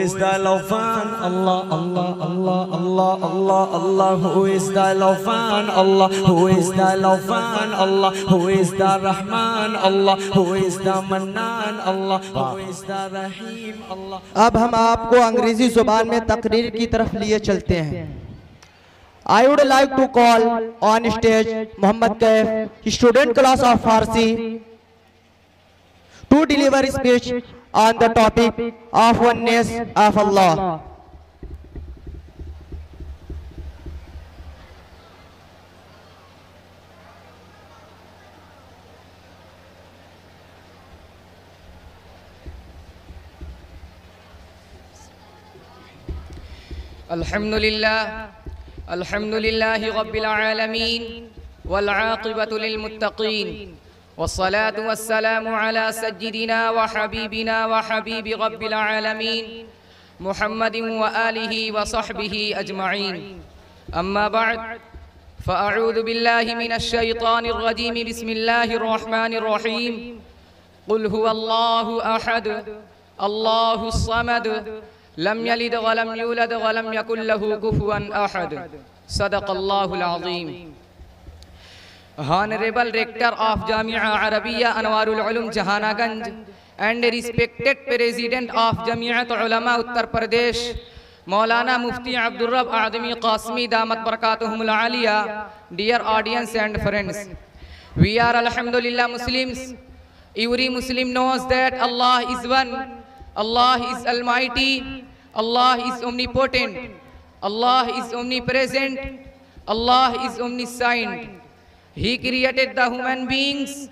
is the Lawfan? Allah, Allah, Allah, Allah, Allah, Allah. Who is the Lawfan? Allah. Who is the Lawfan? Allah. Who is the Rahman? Allah. Who is the Mannan? Allah. Who is the Rahim? Allah. अब हम आपको अंग्रेजी जुबान में तकरीर की तरफ लिए चलते हैं। I would like to call on stage Muhammad Kaif, student class of Farsi, to deliver speech on the topic of oneness of Allah. Alhamdulillah Rabbil Alameen wal aqibatu lil muttaqin wassalatu wassalamu ala sayyidina wa habibina wa habibi Rabbil Alameen Muhammadin wa alihi wa sahbihi ajma'in. Amma ba'd, fa'a'udhu billahi minash shaytanir rajim. Bismillahir rahmanir rahim. Qul huwa Allahu ahad, Allahus samad, لم يلد ولم يولد ولم يكن له كفوا أحد. صدق الله العظيم. Honorable Rector of Jamia Arabiya Anwarul Ulum Jahanaganj and respected President of Jamiat Ulama Uttar Pradesh Maulana Mufti Abdul Rabb Adami Qasmi Damat Barakatuhumul Aliya. Dear audience and friends, we are Alhamdulillah Muslims. Every Muslim knows that Allah is one, Allah is Almighty, Allah is omnipotent, Allah is omnipresent, Allah is omniscient. He created the human beings,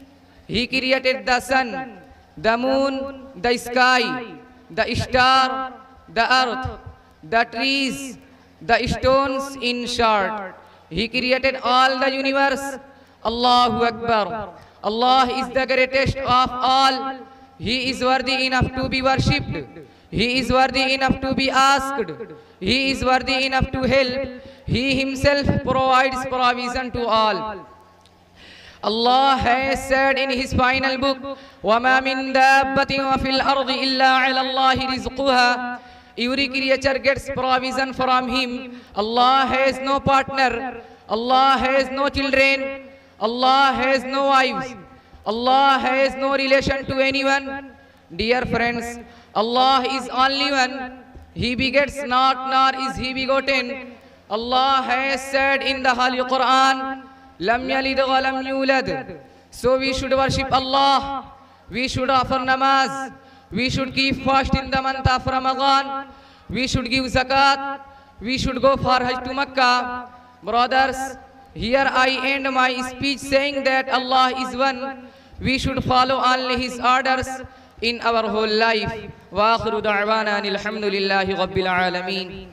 He created the sun, the moon, the sky, the star, the earth, the trees, the stones, in short. He created all the universe. Allahu Akbar. Allah is the greatest of all. He is worthy enough to be worshipped. He is worthy enough to be asked. He is worthy enough to help. He himself provides provision to all. Allah has said in His final book, وَمَا مِن دَابَّةٍ وَفِي الْأَرْضِ إِلَّا عَلَى اللَّهِ رِزْقُهَا. Every creature gets provision from Him. Allah has no partner. Allah has no children. Allah has no wives. Allah has no relation to anyone. Dear friends, Allah is only one. He begets not, nor is He begotten. Allah has said in the Holy Quran, Lam yalid wa lam yulad. So we should worship Allah. We should offer namaz. We should keep fast in the month of Ramadan. We should give zakat. We should go for Hajj to Makkah. Brothers, here I end my speech saying that Allah is one. We should follow only His orders in our whole life. Wa akhiru da'wana alhamdulillahi rabbil alameen.